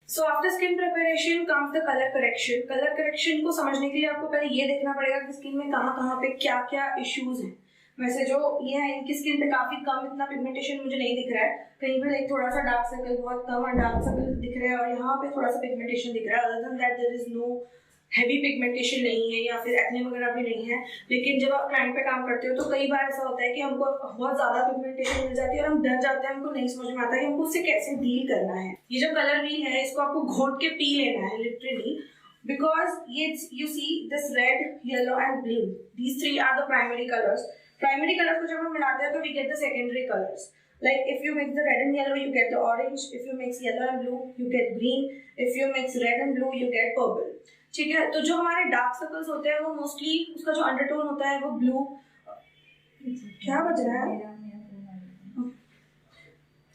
So after skin preparation comes the colour correction. Colour correction को समझने के लिए आपको पहले ये देखना पड़ेगा कि स्किन में कहाँ कहाँ पे क्या क्या इश्यूज हैं। वैसे जो ये है इनकी स्किन पे काफी कम इतना पिगमेंटेशन मुझे नहीं दिख रहा है, कहीं पे लाइक थोड़ा सा डार्क सर्कल बहुत कम और डार्क सर्कल दिख रहा है और यहाँ पे थोड़ा सा पिगमेंटेशन दिख रहा है। Other than that there is no heavy pigmentation नहीं है या फिर एक्ने वगैरह भी नहीं है। लेकिन जब आप क्लाइंट पे काम करते हो तो कई बार ऐसा होता है कि हमको बहुत ज्यादा पिगमेंटेशन मिल जाती है और हम डर जाते हैं, हमको नहीं समझ में आता कि हमको उससे कैसे डील करना है। ये जो कलर व्हील है इसको आपको घोट के पी लेना है लिटरली, बिकॉज ये you see this red, yellow and blue, these three are the primary colours. Primary colour को जब हम मिलाते हैं तो we get the secondary colours. Like if you mix the red and yellow, you get the orange. If you mix yellow and blue, you get green. If you mix red and blue, you get purple. ठीक है, तो जो हमारे dark circles होते हैं वो mostly उसका जो अंडरटोन होता है वो ब्लू, क्या बज रहा है,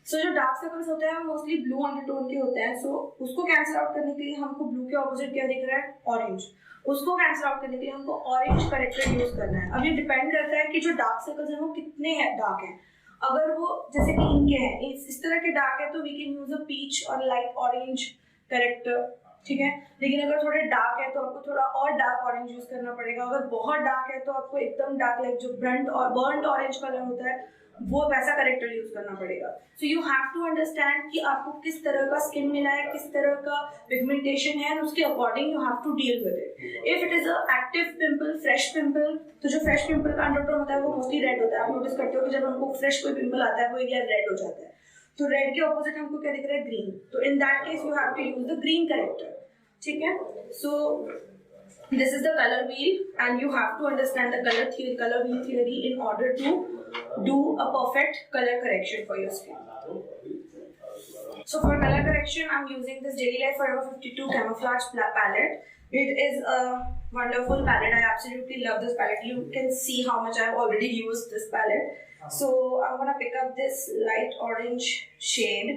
सो जो डार्क सर्कल्स होते हैं वो मोस्टली ब्लू अंडरटोन के होते हैं। सो उसको कैंसिल आउट करने के लिए हमको ब्लू के ऑपोजिट क्या दिख रहा है, ऑरेंज। उसको कैंसिल आउट करने के लिए हमको ऑरेंज करेक्टर यूज करना है। अब ये डिपेंड करता है कि जो डार्क सर्कल्स हैं वो कितने डार्क हैं। अगर वो जैसे कि इनके हैं इस तरह के डार्क है तो we can use a peach और लाइट ऑरेंज करेक्टर, ठीक है। लेकिन अगर थोड़े डार्क है तो आपको थोड़ा और डार्क ऑरेंज यूज करना पड़ेगा। अगर बहुत डार्क है तो आपको एकदम डार्क लाइक जो बर्न्ट ऑरेंज कलर होता है वो वैसा करेक्टर यूज करना पड़ेगा। So you have to understand कि आपको किस तरह का स्किन मिला है, किस तरह का पिगमेंटेशन है, उसके according you have to deal with it. If it is a active pimple, fresh pimple, तो जो फ्रेश पिंपल का अंडरटोन होता है वो मोस्टली रेड होता है। आप नोटिस करते हो कि जब हमको फ्रेश कोई पिंपल आता है वो एरिया रेड हो जाता है, तो रेड के ऑपोजिट हमको क्या दिख रहा है, ग्रीन। तो in that case you have to use the green corrector, ठीक है। So this is the color wheel and you have to understand the color wheel theory in order to do a perfect color correction for your skin. So for color correction I'm using this Daily Life Forever 52 camouflage palette. It is a wonderful palette. I absolutely love this palette. You can see how much I've already used this palette. So I'm gonna pick up this light orange shade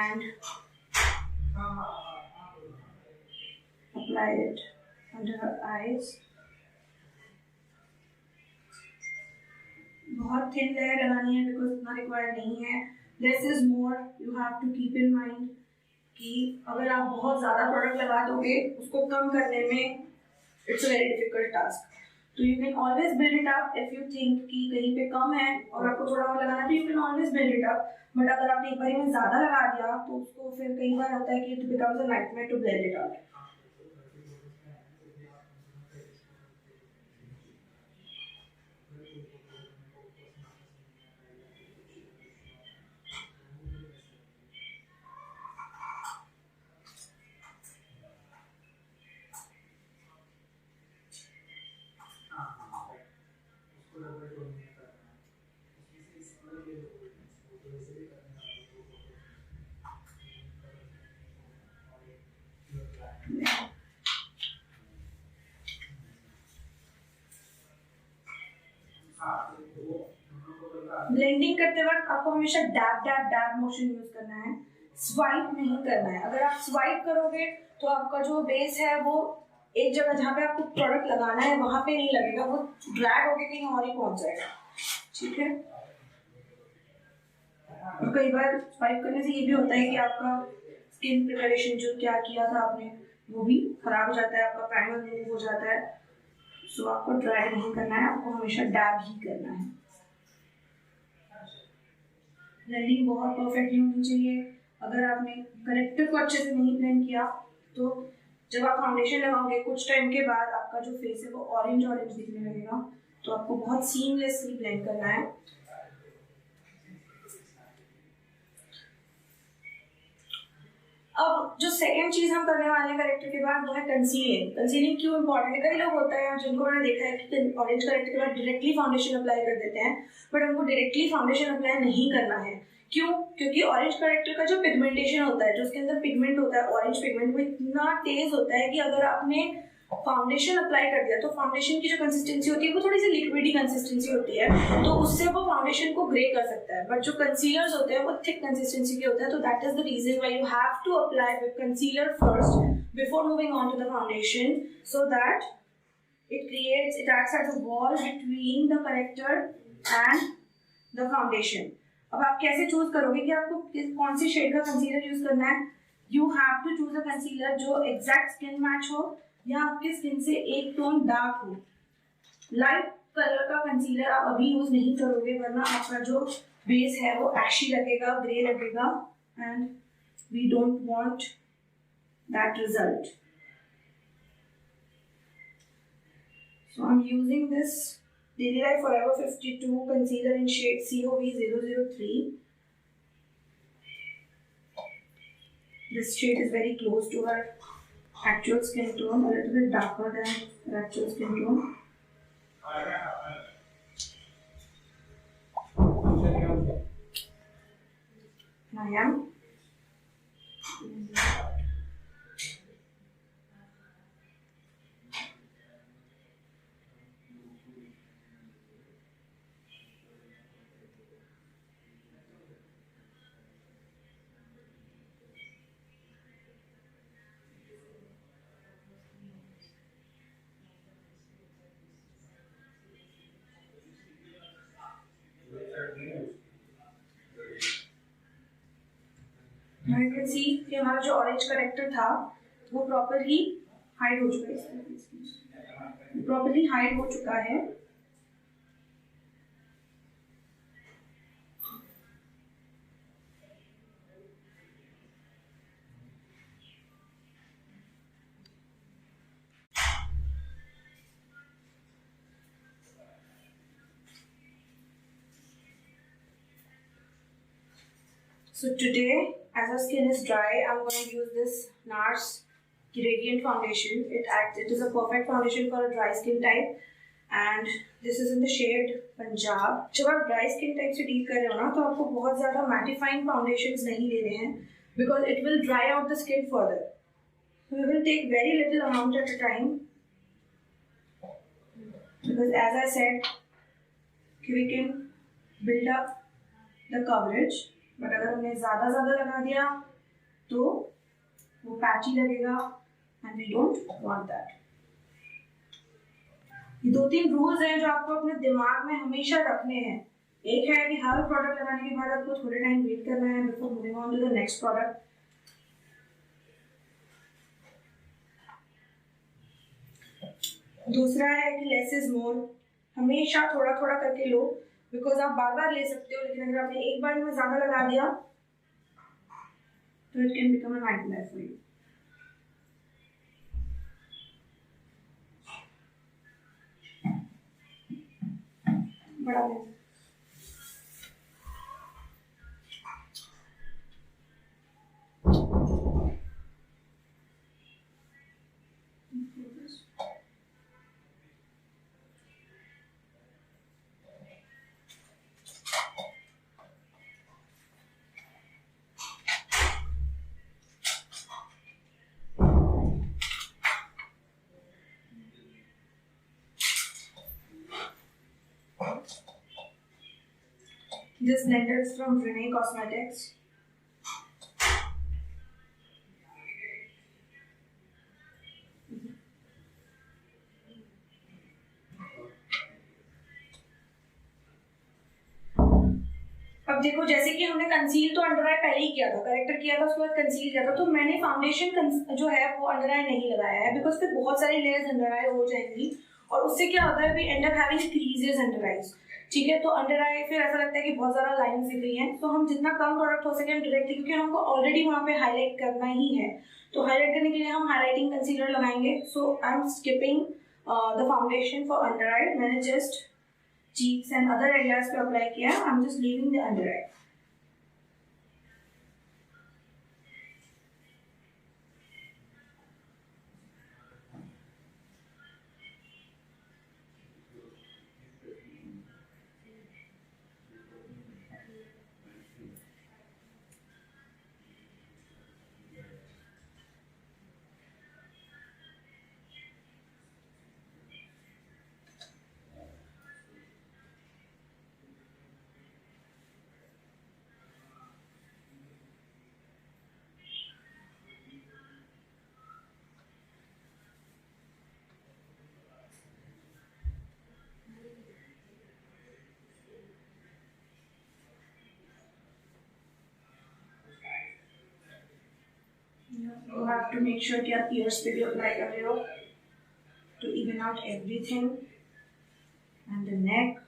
and apply it under her eyes. बहुत thin layer लगानी है because इतना required नहीं है। Less is more, you have to keep in mind कि अगर आप बहुत ज़्यादा प्रोडक्ट लगा दोगे उसको कम करने में it's a very difficult task. तो you can always build it up if you think कि कहीं पे कम है और आपको थोड़ा और लगाना है तो you can always build it up. But अगर आपने एक बार में ज़्यादा लगा दिया तो उसको फिर कई बार होता है कि it becomes a nightmare to blend it out. Blending करते वक्त आपको हमेशा dab dab dab motion use करना है, स्वाइप नहीं करना है। अगर आप स्वाइप करोगे तो आपका जो बेस है वो एक जगह जहाँ पे आपको प्रोडक्ट लगाना है वहां पे नहीं लगेगा, वो ड्रैग होके कहीं और ही पहुंच जाएगा, ठीक है। और कई बार स्वाइप करने से ये भी होता है कि आपका स्किन प्रिपरेशन जो क्या किया था आपने वो भी खराब हो जाता है, आपका प्राइमर रिमूव हो जाता है। सो आपको ड्रैग नहीं करना है, आपको हमेशा डैब ही करना है। ब्लेंडिंग बहुत परफेक्टली होनी चाहिए। अगर आपने करेक्टर को अच्छे से नहीं ब्लेंड किया तो जब आप फाउंडेशन लगाओगे कुछ टाइम के बाद आपका जो फेस है वो ऑरेंज ऑरेंज दिखने लगेगा। तो आपको बहुत सीमलेसली ब्लेंड करना है। अब जो सेकंड चीज हम करने वाले हैं करेक्टर के बाद वो है कंसीलिंग। कंसीलिंग क्यों इंपॉर्टेंट है? कई लोग होता है जिनको मैंने देखा है कि ऑरेंज करेक्टर के बाद डायरेक्टली फाउंडेशन अप्लाई कर देते हैं, बट हमको डायरेक्टली फाउंडेशन अप्लाई नहीं करना है। क्यों? क्योंकि ऑरेंज करेक्टर का जो पिगमेंटेशन होता है, जो उसके अंदर पिगमेंट होता है ऑरेंज पिगमेंट, वो इतना तेज होता है कि अगर आपने फाउंडेशन अप्लाई कर दिया तो फाउंडेशन की जो कंसिस्टेंसी होती है वो थोड़ी सी लिक्विडी कंसिस्टेंसी होती है, तो उससे वो फाउंडेशन को ग्रे कर सकता है। बट जो कंसीलर्स होते हैं वो थिक कंसिस्टेंसी के होते हैं, तो that is the reason why you have to apply with concealer first before moving on to the foundation, so that it acts as a wall between the corrector and the foundation. अब आप कैसे choose करोगे कि आपको कौन सी shade का concealer use करना है? You have to choose a concealer जो एग्जैक्ट स्किन मैच हो या आपके स्किन से एक टोन डार्क हो। लाइट कलर का कंसीलर आप अभी यूज नहीं करोगे वरना आपका जो बेस है वो एशी लगेगा, ग्रे लगेगा, and we don't want that result. So I'm using this Daily Life Forever 52 concealer in shade COV003. This shade is very close to her actual skin tone, a little bit darker than her actual skin tone. I am. Now you can see कि हमारा जो orange character था वो properly hide हो चुका है, properly hide हो चुका है। So today, as our skin is dry, I'm going to use this NARS Radiant Foundation. It is a perfect foundation for a dry skin type, and this is in the shade Punjab. जब आप dry skin type से deal कर रहे हो ना, तो आपको बहुत ज़्यादा mattifying foundations नहीं लेने हैं, because it will dry out the skin further. So we will take very little amount at a time, because as I said, we can build up the coverage. But अगर हमने ज़्यादा लगा दिया तो वो पैची लगेगा, and we don't want that. ये 2-3 rules हैं जो आपको अपने दिमाग में हमेशा रखने हैं। एक है कि हर प्रोडक्ट लगाने के बाद आपको थोड़े टाइम वेट करना है before moving on to the next product. दूसरा है कि लेस इज मोर, हमेशा थोड़ा करके लो, बिकॉज आप बार ले सकते हो, लेकिन अगर आपने एक बार में ज्यादा लगा दिया तो it can become a nightmare for you. बड़ा है। This blender is from Renee Cosmetics. अब देखो, जैसे कि हमने कंसील तो अंडर आई पहले ही किया था, करेक्टर किया था, उसके बाद कंसील किया था, तो मैंने फाउंडेशन जो है वो अंडर आई नहीं लगाया है, बिकॉज फिर बहुत सारी लेयर्स अंडर आई हो जाएंगी और उससे क्या होता है, we end up having creases under eyes. ठीक है, तो अंडर आई फिर ऐसा लगता है कि बहुत ज्यादा लाइन्स दिख रही हैं, तो हम जितना कम प्रोडक्ट हो सके हम डायरेक्टली, क्योंकि हमको ऑलरेडी वहाँ पे हाईलाइट करना ही है, तो हाईलाइट करने के लिए हम हाईलाइटिंग कंसीलर लगाएंगे। So I am skipping the foundation for under eye. मैंने just cheeks and other areas पे अप्लाई किया, I am just leaving the under eye. You have to make sure कि आप ears पे भी apply कर रहे हो to even out everything, and the neck.